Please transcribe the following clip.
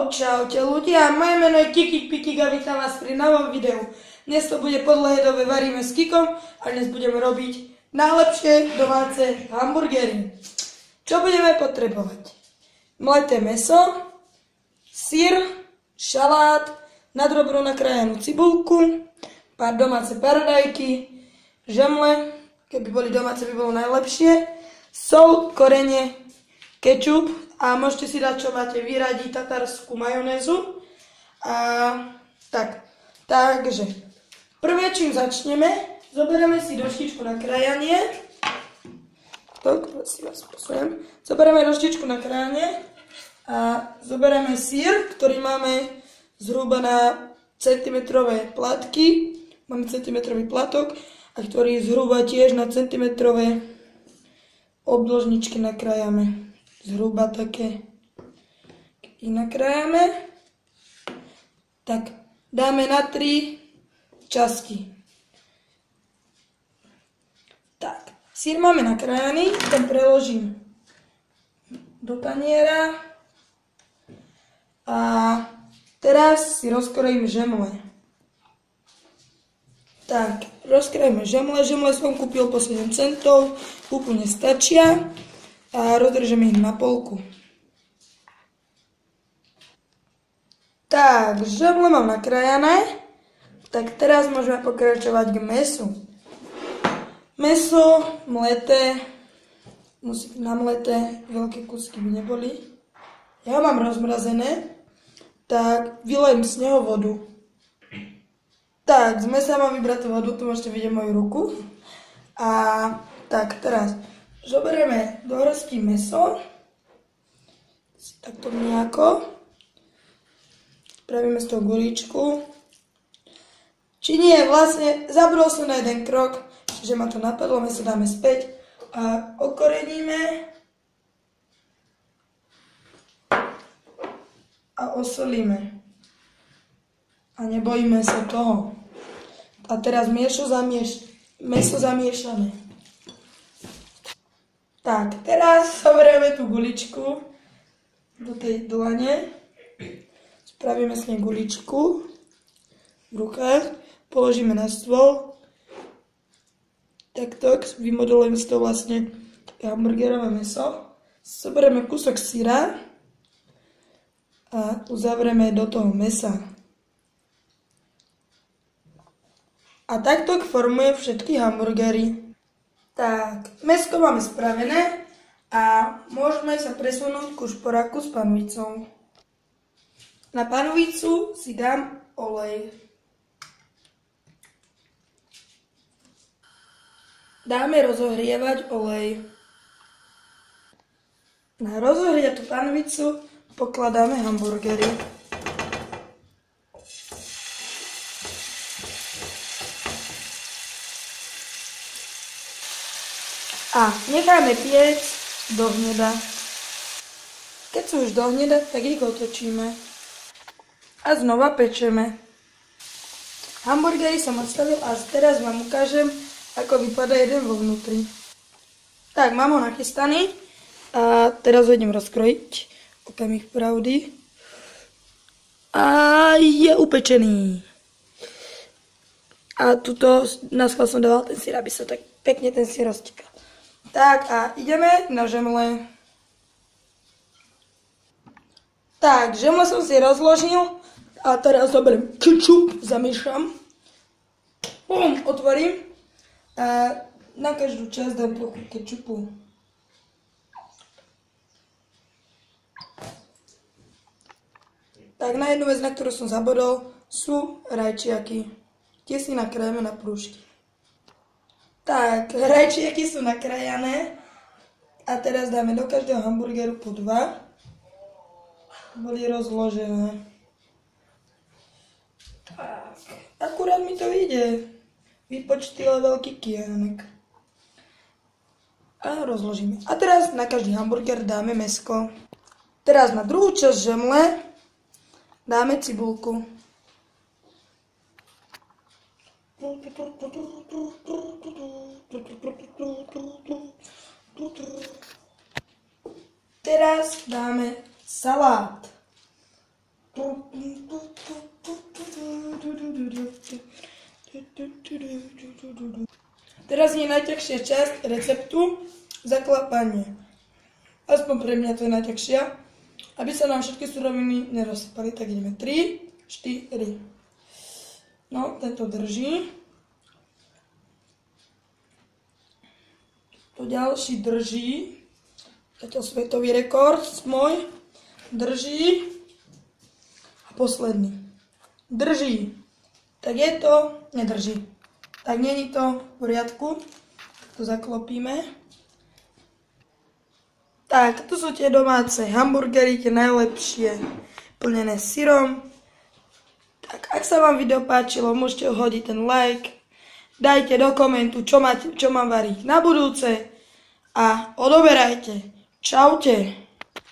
Čaute ľudia, moje meno je Kikik Pikik a vítam vás pri novom videu. Dnes to bude podľa jedové varíme s Kikom a dnes budeme robiť najlepšie domáce hamburgery. Čo budeme potrebovať? Mleté mäso, syr, šalát, na drobno nakrájanú cibulku, pár domáce paradajky, žemle, keby boli domáce by bolo najlepšie, sol, korene, kečup, a môžete si dať, čo máte vyradiť, tatarskú majonézu. Takže, prvé, čím začneme, zoberieme si doštičku na krajanie. Zoberieme doštičku na krajanie a zoberieme syr, ktorý máme zhruba na centimetrové plátky. Máme centimetrový platok, a ktorý zhruba tiež na centimetrové obdĺžničky nakrájame. Zhruba také, keď ich nakrájame, tak dáme na 3 časti. Tak, syr máme nakrájaný, ten preložím do taniera a teraz si rozkrojím žemle. Tak, rozkrojíme žemle, žemle som kúpil po 7 centov, úplne stačia. A rozrežeme ich na polku. Tak, žemle mám nakrájané. Tak teraz môžeme pokračovať k mäsu. Mäso mleté, musí byť namleté, veľké kusky by neboli. Ja mám rozmrazené, tak vylejem z neho vodu. Tak, z mäsa mám vybrať vodu, tu môžete vidieť moju ruku. A tak, teraz zoberieme do hrstky mäso, takto nejako, spravíme z toho guličku. Či nie, vlastne zabudol som na jeden krok, že ma to napadlo, mäso dáme späť a okoreníme a osolíme. A nebojíme sa toho. A teraz mäso zamiešame. Tak, teraz zoberieme tú guličku do tej dlane, spravíme s nej guličku v rukách, položíme na stôl, takto vymodelujeme z toho vlastne hamburgerové mäso, zoberieme kúsok syra a uzavrieme do toho mäsa. A takto formujem všetky hamburgery. Tak, mäsko máme spravené a môžeme sa presunúť ku šporáku s panvicou. Na panvicu si dám olej. Dáme rozohrievať olej. Na rozohriatú panvicu pokladáme hamburgery. A necháme piec do hneda. Keď sú už do hneda, tak ich otočíme. A znova pečeme. Hamburgery som odstavil a teraz vám ukážem, ako vypadá jeden vo vnútri. Tak, mám ho nachystaný a teraz ho idem rozkrojiť. Okamih pravdy. A je upečený. A tuto na schvál som dával ten syr, aby sa tak pekne ten syr roztekal. Tak a ideme na žemle. Tak, žemle som si rozložil a teraz zoberiem kečup, zamiešam. Otvorím a na každú časť dám trochu kečupu. Tak na jednu vec, na ktorú som zabodol, sú rajčiaky. Tie si nakrájame na prúžky. Tak, rajčiaky sú nakrájané a teraz dáme do každého hamburgeru po 2. Boli rozložené. Tak, akurát mi to vyjde. Vypočtila veľký kianek. A rozložíme. A teraz na každý hamburger dáme mäsko. Teraz na druhú časť žemle dáme cibulku. Teraz dáme salát. Teraz je najťažšia časť receptu, zaklapanie. Aspoň pre mňa to je najťažšia. Aby sa nám všetky suroviny nerozsypali, tak ideme 3, 4. No, tento drží. To ďalší drží. Je to svetový rekord môj. Drží. A posledný. Drží. Tak je to, nedrží. Tak není to v poriadku. To zaklopíme. Tak, tu sú tie domáce hamburgery, tie najlepšie, plnené syrom. Tak, ak sa vám video páčilo, môžete hodiť ten like. Dajte do komentu, čo mám variť na budúce. A odoberajte. Čaute.